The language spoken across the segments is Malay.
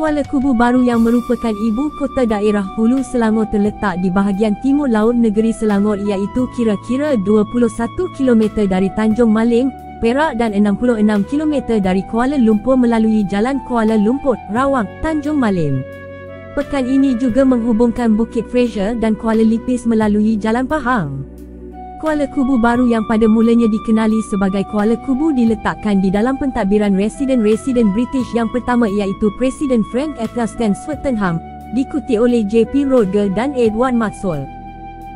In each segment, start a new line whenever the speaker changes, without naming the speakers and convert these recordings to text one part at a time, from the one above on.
Kuala Kubu Baru yang merupakan ibu kota daerah Hulu Selangor terletak di bahagian timur laut negeri Selangor, iaitu kira-kira 21 km dari Tanjung Maling, Perak dan 66 km dari Kuala Lumpur melalui Jalan Kuala Lumpur, Rawang, Tanjung Malim. Pekan ini juga menghubungkan Bukit Fraser dan Kuala Lipis melalui Jalan Pahang. Kuala Kubu Baru yang pada mulanya dikenali sebagai Kuala Kubu diletakkan di dalam pentadbiran residen-residen British yang pertama, iaitu Presiden Frank Athelstan Swettenham, diikuti oleh J.P. Rodger dan Edward Maxwell.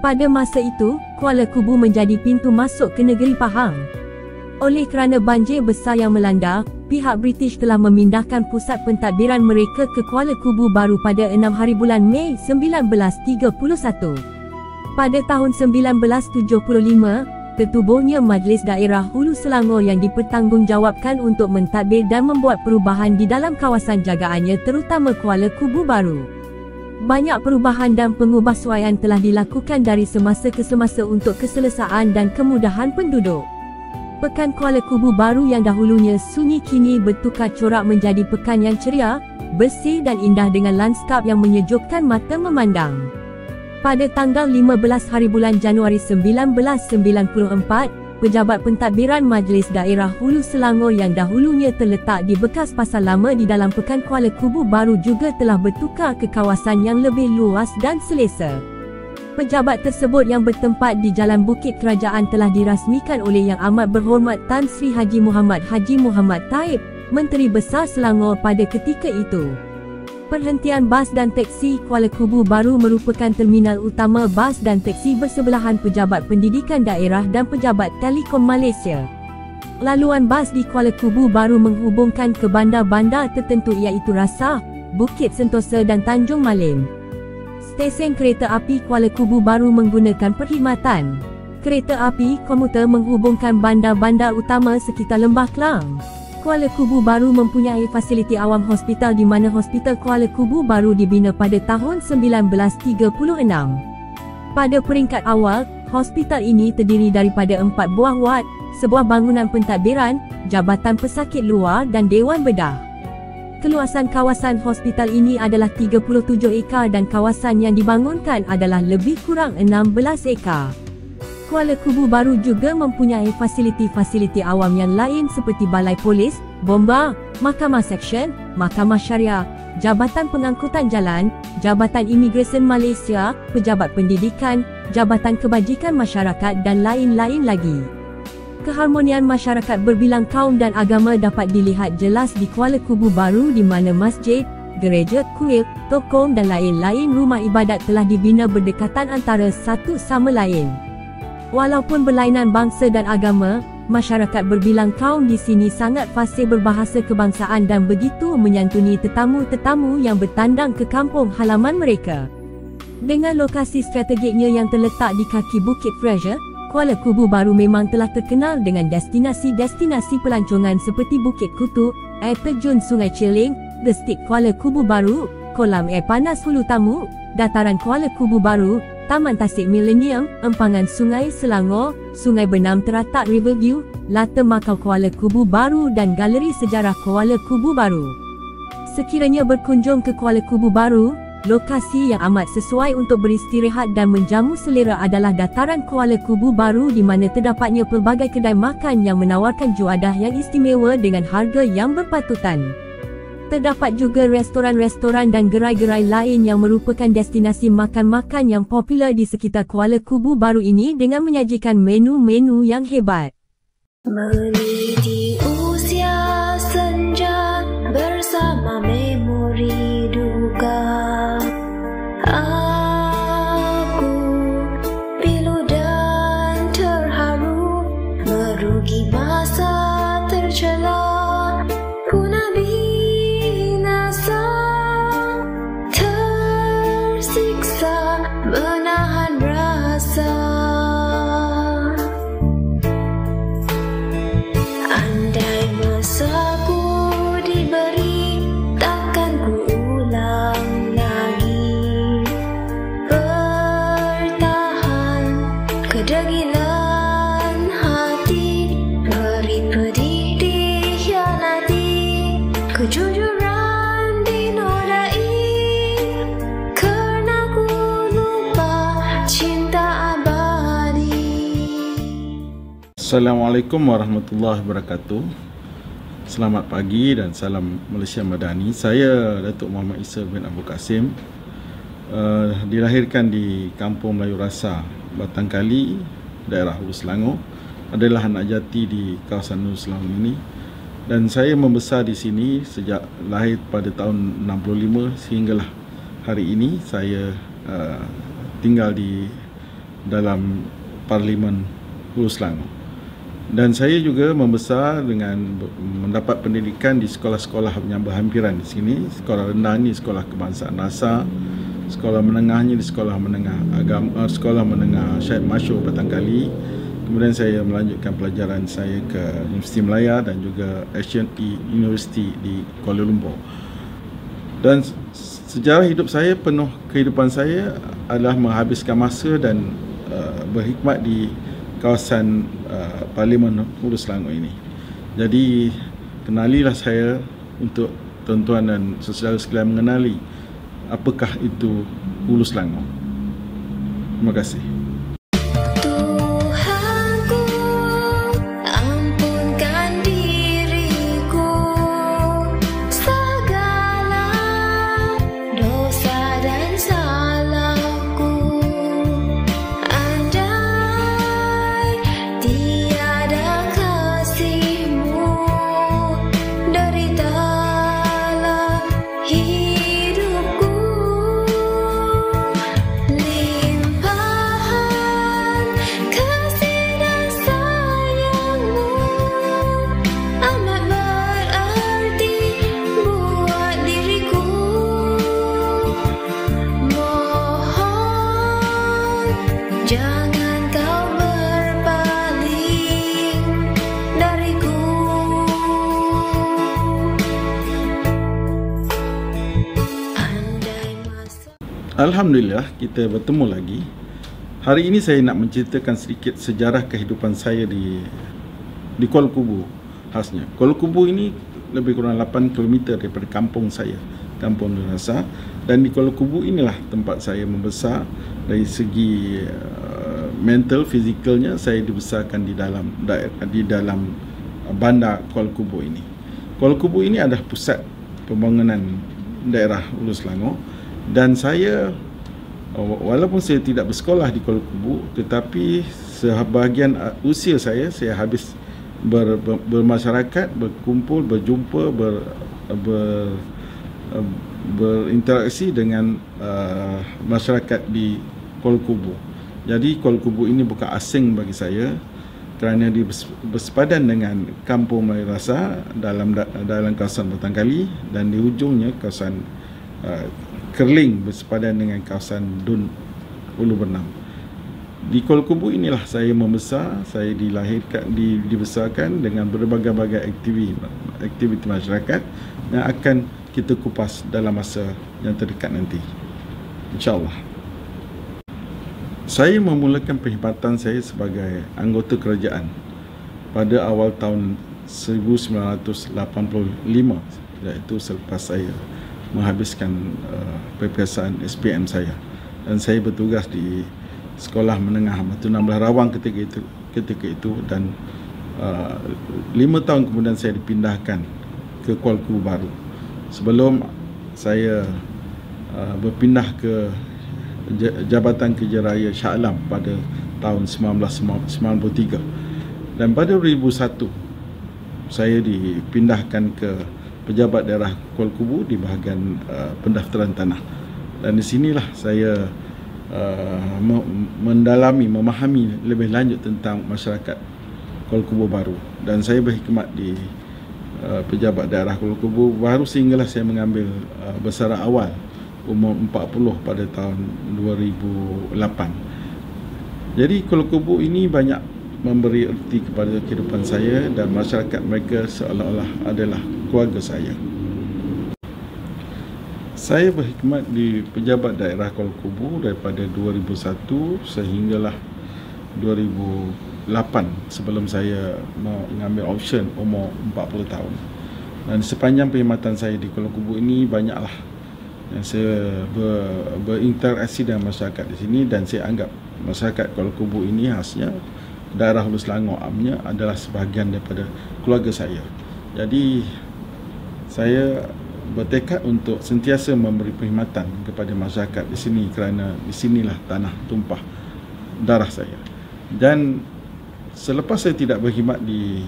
Pada masa itu, Kuala Kubu menjadi pintu masuk ke negeri Pahang. Oleh kerana banjir besar yang melanda, pihak British telah memindahkan pusat pentadbiran mereka ke Kuala Kubu Baru pada 6 hari bulan Mei 1931. Pada tahun 1975, tertubuhnya Majlis Daerah Hulu Selangor yang dipertanggungjawabkan untuk mentadbir dan membuat perubahan di dalam kawasan jagaannya, terutama Kuala Kubu Baru. Banyak perubahan dan pengubahsuaian telah dilakukan dari semasa ke semasa untuk keselesaan dan kemudahan penduduk. Pekan Kuala Kubu Baru yang dahulunya sunyi kini bertukar corak menjadi pekan yang ceria, bersih dan indah dengan lanskap yang menyejukkan mata memandang. Pada tanggal 15 hari bulan Januari 1994, pejabat pentadbiran Majlis Daerah Hulu Selangor yang dahulunya terletak di bekas Pasar Lama di dalam Pekan Kuala Kubu Baru juga telah bertukar ke kawasan yang lebih luas dan selesa. Pejabat tersebut yang bertempat di Jalan Bukit Kerajaan telah dirasmikan oleh Yang Amat Berhormat Tan Sri Haji Muhammad Taib, Menteri Besar Selangor pada ketika itu. Perhentian bas dan teksi Kuala Kubu Baru merupakan terminal utama bas dan teksi bersebelahan pejabat pendidikan daerah dan pejabat Telekom Malaysia. Laluan bas di Kuala Kubu Baru menghubungkan ke bandar-bandar tertentu, iaitu Rasah, Bukit Sentosa dan Tanjung Malim. Stesen kereta api Kuala Kubu Baru menggunakan perkhidmatan kereta api komuter menghubungkan bandar-bandar utama sekitar Lembah Kelang. Kuala Kubu Baru mempunyai fasiliti awam hospital di mana Hospital Kuala Kubu Baru dibina pada tahun 1936. Pada peringkat awal, hospital ini terdiri daripada 4 buah ward, sebuah bangunan pentadbiran, jabatan pesakit luar dan dewan bedah. Keluasan kawasan hospital ini adalah 37 ekar dan kawasan yang dibangunkan adalah lebih kurang 16 ekar. Kuala Kubu Baru juga mempunyai fasiliti-fasiliti awam yang lain seperti Balai Polis, Bomba, Mahkamah Seksyen, Mahkamah Syariah, Jabatan Pengangkutan Jalan, Jabatan Imigresen Malaysia, Pejabat Pendidikan, Jabatan Kebajikan Masyarakat dan lain-lain lagi. Keharmonian masyarakat berbilang kaum dan agama dapat dilihat jelas di Kuala Kubu Baru di mana masjid, gereja, kuil, tokong dan lain-lain rumah ibadat telah dibina berdekatan antara satu sama lain. Walaupun berlainan bangsa dan agama, masyarakat berbilang kaum di sini sangat fasih berbahasa kebangsaan dan begitu menyantuni tetamu-tetamu yang bertandang ke kampung halaman mereka. Dengan lokasi strategiknya yang terletak di kaki Bukit Fraser, Kuala Kubu Baru memang telah terkenal dengan destinasi-destinasi pelancongan seperti Bukit Kutu, air terjun Sungai Ciling, Gestik Kuala Kubu Baru, Kolam Air Panas Hulu Tamu, Dataran Kuala Kubu Baru, Taman Tasik Millennium, Empangan Sungai Selangor, Sungai Benam Teratak Riverview, Lata Makau Kuala Kubu Baru dan Galeri Sejarah Kuala Kubu Baru. Sekiranya berkunjung ke Kuala Kubu Baru, lokasi yang amat sesuai untuk beristirahat dan menjamu selera adalah Dataran Kuala Kubu Baru di mana terdapatnya pelbagai kedai makan yang menawarkan juadah yang istimewa dengan harga yang berpatutan. Terdapat juga restoran-restoran dan gerai-gerai lain yang merupakan destinasi makan-makan yang popular di sekitar Kuala Kubu Baru ini dengan menyajikan menu-menu yang hebat.
Meniti usia senja bersama memori duka. Aku pilu dan terharu, merugi masa tercela. Punah binasa, tersiksa menahan rasa.
Assalamualaikum warahmatullahi wabarakatuh. Selamat pagi dan salam Malaysia Madani. Saya Datuk Muhammad Isa bin Abu Kasim, dilahirkan di Kampung Melayu Rasa, Batang Kali, daerah Hulu Selangor. Adalah anak jati di kawasan Hulu Selangor ini. Dan saya membesar di sini sejak lahir pada tahun 65 sehinggalah hari ini saya tinggal di dalam Parlimen Hulu Selangor. Dan saya juga membesar dengan mendapat pendidikan di sekolah-sekolah yang berhampiran di sini. Sekolah rendah ni Sekolah Kebangsaan Rasa, sekolah menengahnya di Sekolah Menengah Agama, Sekolah Menengah Syed Masyur Batang Kali. Kemudian saya melanjutkan pelajaran saya ke Universiti Melaya dan juga HNE University di Kuala Lumpur. Dan sejarah hidup saya, penuh kehidupan saya adalah menghabiskan masa dan berkhidmat di kawasan Parlimen Hulu Selangor ini. Jadi kenalilah saya untuk tuan-tuan dan saudara sekalian mengenali apakah itu Hulu Selangor. Terima kasih.
Tuhanku, ampunkan diriku segala dosa dan salahku. Andai tiada kasih-Mu, deritalah hidupku. Limpahan kasih dan sayang-Mu amat berarti buat diriku. Mohon jangan Kau berpaling dariku. Andai masa
Alhamdulillah, kita bertemu lagi. Hari ini saya nak menceritakan sedikit sejarah kehidupan saya di Kuala Kubu khasnya. Kuala Kubu ini lebih kurang 8 km daripada kampung saya, Kampung Melayu Rasa. Dan di Kuala Kubu inilah tempat saya membesar. Dari segi mental, fizikalnya, saya dibesarkan di dalam bandar Kuala Kubu ini. Kuala Kubu ini adalah pusat pembangunan daerah Hulu Selangor. Dan saya, walaupun saya tidak bersekolah di Kuala Kubu, tetapi sebahagian usia saya habis bermasyarakat, berkumpul, berjumpa, berinteraksi dengan masyarakat di Kuala Kubu. Jadi Kuala Kubu ini bukan asing bagi saya kerana dia bersepadan dengan Kampung Melayu Rasa dalam kawasan Batang Kali, dan di hujungnya kawasan Kerling bersepadan dengan kawasan Dun Ulu Bernam. Di Kuala Kubu inilah saya membesar. Saya dibesarkan dengan berbagai-bagai aktiviti masyarakat yang akan kita kupas dalam masa yang terdekat nanti, InsyaAllah. Saya memulakan perkhidmatan saya sebagai anggota kerajaan pada awal tahun 1985, iaitu selepas saya menghabiskan peperiksaan SPM saya, dan saya bertugas di Sekolah Menengah Batu 16 Rawang ketika itu, dan 5 tahun kemudian saya dipindahkan ke Kuala Kubu baru sebelum saya berpindah ke Jabatan Kerja Raya Shah Alam pada tahun 1993. Dan pada 2001 saya dipindahkan ke Pejabat Daerah Kuala Kubu di bahagian pendaftaran tanah. Dan di sinilah saya memahami lebih lanjut tentang masyarakat Kuala Kubu baru. Dan saya berkhidmat di Pejabat Daerah Kuala Kubu baru sehinggalah saya mengambil bersara awal umur 40 pada tahun 2008. Jadi Kuala Kubu ini banyak memberi erti kepada kehidupan saya, dan masyarakat mereka seolah-olah adalah keluarga saya. Saya berkhidmat di Pejabat Daerah Kuala Kubu daripada 2001 sehinggalah 2008 sebelum saya mengambil option umur 40 tahun. Dan sepanjang perkhidmatan saya di Kuala Kubu ini banyaklah yang saya berinteraksi dengan masyarakat di sini, dan saya anggap masyarakat Kuala Kubu ini khasnya daerah Hulu Selangor amnya adalah sebahagian daripada keluarga saya. Jadi saya bertekad untuk sentiasa memberi perkhidmatan kepada masyarakat di sini kerana di sinilah tanah tumpah darah saya. Dan selepas saya tidak berkhidmat di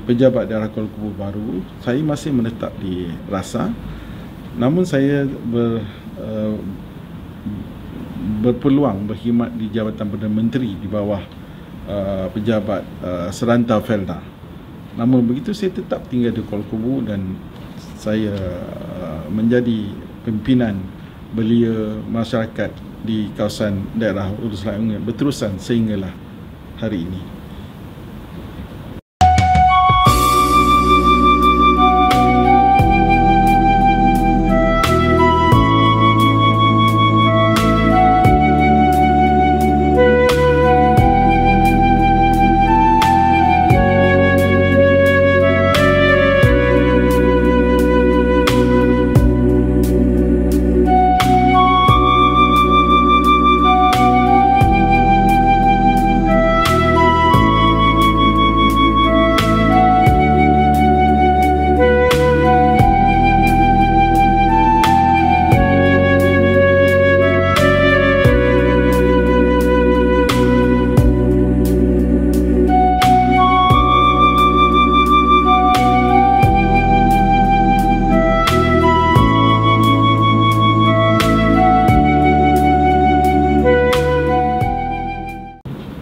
Pejabat Daerah Kuala Lumpur baru, saya masih menetap di Rasa. Namun saya berpeluang berkhidmat di Jabatan Perdana Menteri di bawah Pejabat Serantau Felda. Namun begitu saya tetap tinggal di Kuala Lumpur dan saya menjadi pimpinan belia masyarakat di kawasan daerah Hulu Selangor berterusan sehinggalah hari ini.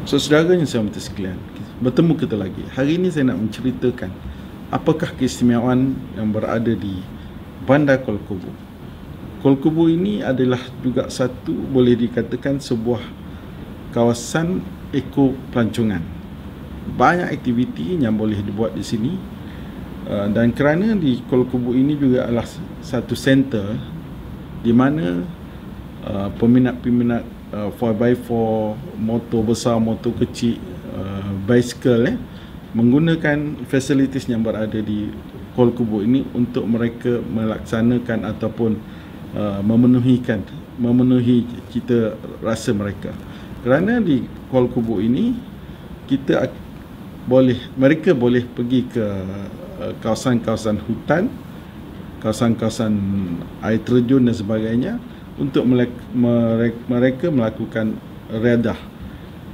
So, saudaranya saya minta sekalian, bertemu kita lagi. Hari ini saya nak menceritakan apakah keistimewaan yang berada di Bandar Kuala Lumpur. Kuala Lumpur ini adalah juga satu, boleh dikatakan, sebuah kawasan eko pelancongan. Banyak aktiviti yang boleh dibuat di sini, dan kerana di Kuala Lumpur ini juga adalah satu center di mana peminat-peminat 4x4, motor besar, motor kecil, bicycle menggunakan fasilitis yang berada di Kuala Lumpur ini untuk mereka melaksanakan ataupun memenuhi cita rasa mereka. Kerana di Kuala Lumpur ini mereka boleh pergi ke kawasan-kawasan hutan, kawasan-kawasan air terjun dan sebagainya untuk mereka melakukan riadah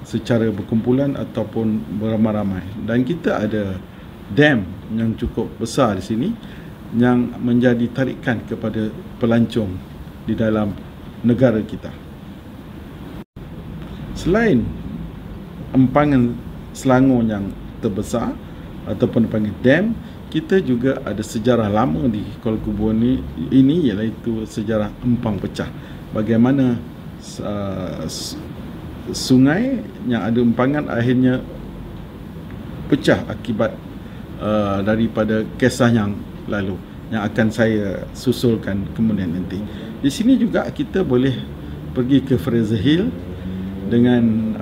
secara berkumpulan ataupun beramai-ramai. Dan kita ada dam yang cukup besar di sini yang menjadi tarikan kepada pelancong di dalam negara kita. Selain empangan Selangor yang terbesar ataupun dipanggil dam, kita juga ada sejarah lama di Kuala Lumpur ini iaitu sejarah empang pecah. Bagaimana sungai yang ada empangan akhirnya pecah akibat daripada kisah yang lalu yang akan saya susulkan kemudian nanti. Di sini juga kita boleh pergi ke Fraser Hill dengan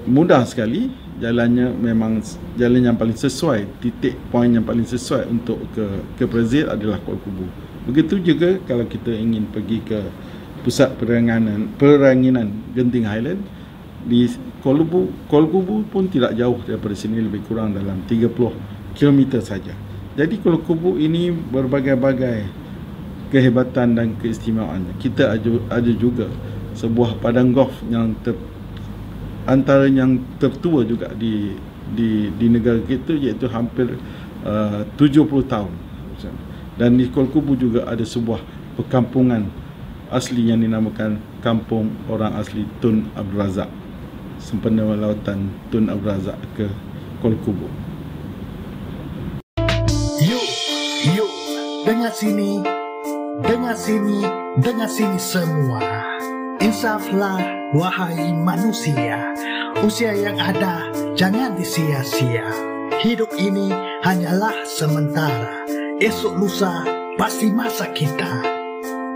mudah sekali. Jalannya memang jalan yang paling sesuai, titik poin yang paling sesuai untuk ke Brazil adalah Kuala Lumpur. Begitu juga kalau kita ingin pergi ke pusat peranginan Genting Highland di Kuala Lumpur pun tidak jauh daripada sini, lebih kurang dalam 30 km saja. Jadi Kuala Lumpur ini berbagai-bagai kehebatan dan keistimewaannya. Kita ada juga sebuah padang golf yang antara yang tertua juga di negara kita, iaitu hampir 70 tahun. Dan di Kuala Lumpur juga ada sebuah perkampungan asli yang dinamakan Kampung Orang Asli Tun Abdul Razak, sempena lautan Tun Abdul Razak ke Kuala Lumpur.
Yuk, dengar sini semua. Insaflah, wahai manusia. Usia yang ada jangan disia-sia. Hidup ini hanyalah sementara. Esok lusa pasti masa kita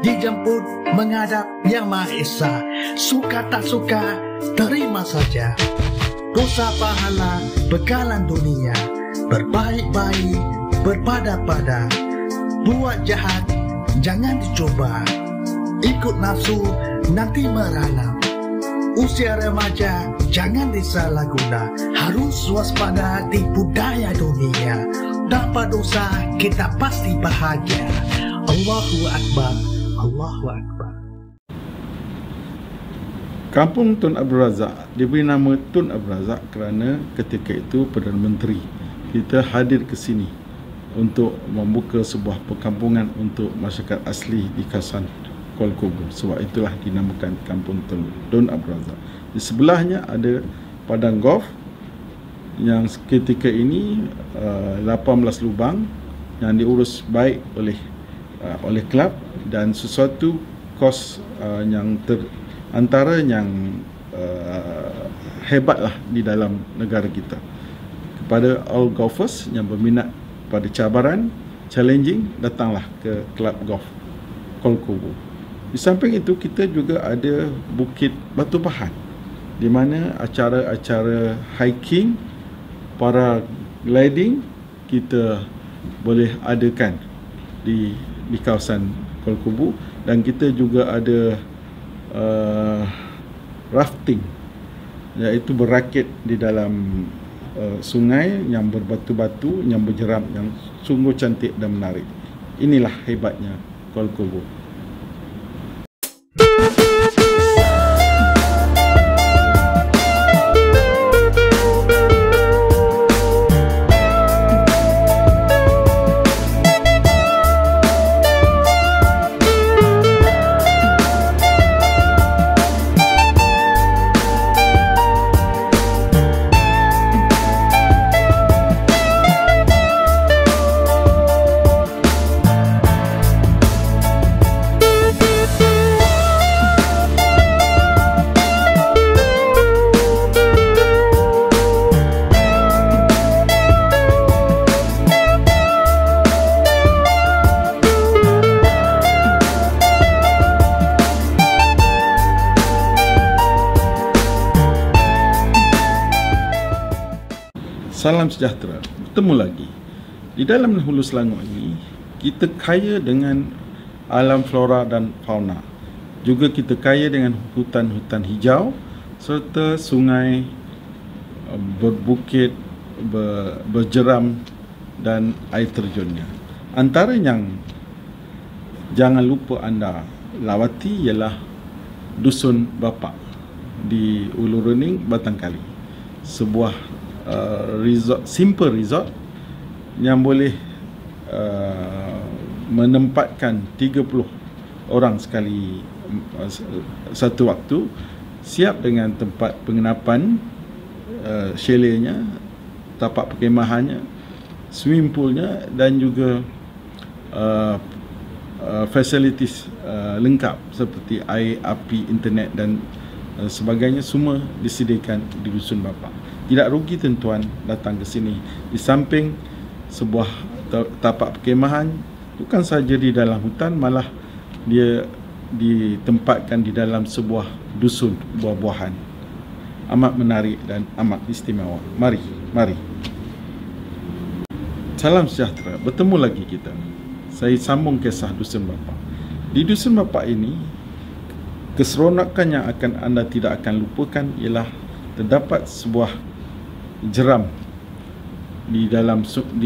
dijemput menghadap Yang Maha Esa. Suka tak suka terima saja. Dosa pahala bekalan dunia. Berbaik-baik berpada-pada. Buat jahat jangan dicoba. Ikut nafsu nanti merana. Usia remaja jangan disalahguna, harus waspada di budaya dunia. Dapat dosa kita pasti bahagia. Allahu Akbar, Allahu Akbar.
Kampung Tun Abdul Razak diberi nama Tun Abdul Razak kerana ketika itu Perdana Menteri kita hadir ke sini untuk membuka sebuah perkampungan untuk masyarakat asli di kawasan Kuala Kubu. Sebab itulah dinamakan Kampung Tun Abdul Razak. Di sebelahnya ada padang golf yang ketika ini 18 lubang yang diurus baik oleh kelab dan sesuatu kos yang antara yang hebatlah di dalam negara kita. Kepada all golfers yang berminat pada cabaran challenging, datanglah ke kelab golf Kuala Kubu. Di samping itu kita juga ada Bukit Batu Pahat di mana acara-acara hiking, para gliding kita boleh adakan di kawasan Kuala Kubu, dan kita juga ada rafting, iaitu berakit di dalam sungai yang berbatu-batu, yang berjeram, yang sungguh cantik dan menarik. Inilah hebatnya Kuala Kubu. Salam sejahtera, bertemu lagi. Di dalam Hulu Selangor ini, kita kaya dengan alam flora dan fauna. Juga kita kaya dengan hutan-hutan hijau serta sungai berbukit, berjeram dan air terjunnya. Antara yang jangan lupa anda lawati ialah Dusun Bapak di Ulu Rening, Batangkali. Sebuah resort, simple resort yang boleh menempatkan 30 orang sekali satu waktu, siap dengan tempat penginapan, chaletnya, tapak perkemahannya, swimming poolnya dan juga facilities lengkap seperti air, api, internet dan sebagainya, semua disediakan di Dusun Bapak. Tidak rugi tuan-tuan datang ke sini. Di samping sebuah tapak perkemahan, bukan saja di dalam hutan, malah dia ditempatkan di dalam sebuah dusun buah-buahan. Amat menarik dan amat istimewa. Mari. Salam sejahtera, bertemu lagi kita. Saya sambung kisah Dusun Bapak. Di Dusun Bapak ini, keseronokan yang anda tidak akan lupakan ialah terdapat sebuah jeram di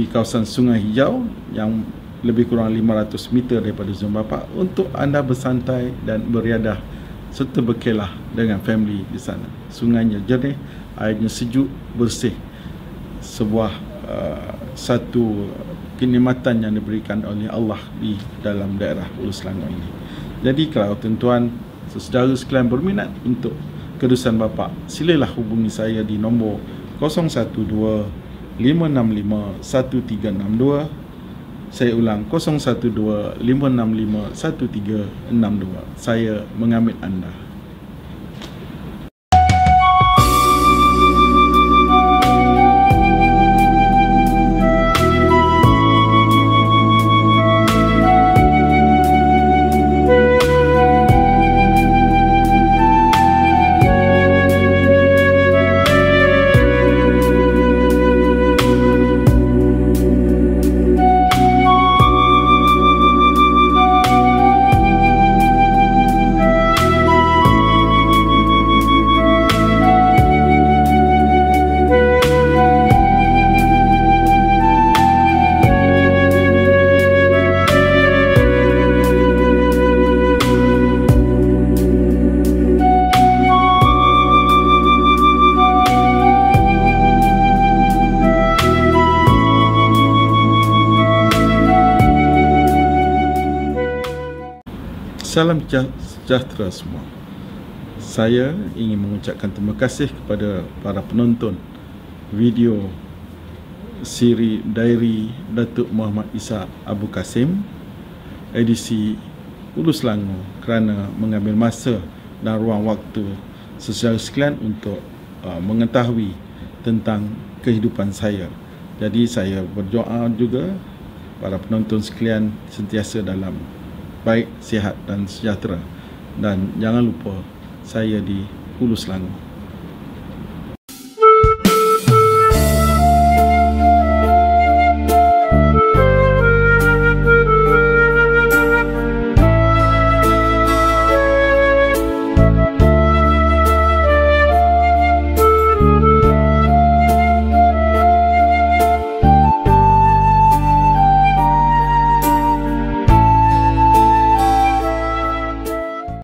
kawasan Sungai Hijau yang lebih kurang 500 meter daripada Dusun Bapak untuk anda bersantai dan beriadah serta berkelah dengan family di sana. Sungainya jernih, airnya sejuk, bersih. Sebuah satu kenikmatan yang diberikan oleh Allah di dalam daerah Hulu Selangor ini. Jadi kalau tuan-tuan saudara sekalian berminat untuk ke Dusun Bapak, silalah hubungi saya di nombor 012-565-1362. Saya ulang, 012-565-1362. Saya mengambil anda. Salam sejahtera semua. Saya ingin mengucapkan terima kasih kepada para penonton video siri Diary Datuk Muhammad Ishak Abu Kasim edisi Hulu Selangor kerana mengambil masa dan ruang waktu secara sekalian untuk mengetahui tentang kehidupan saya. Jadi saya berdoa juga para penonton sekalian sentiasa dalam baik, sihat dan sejahtera. Dan jangan lupa saya di Hulu Selangor.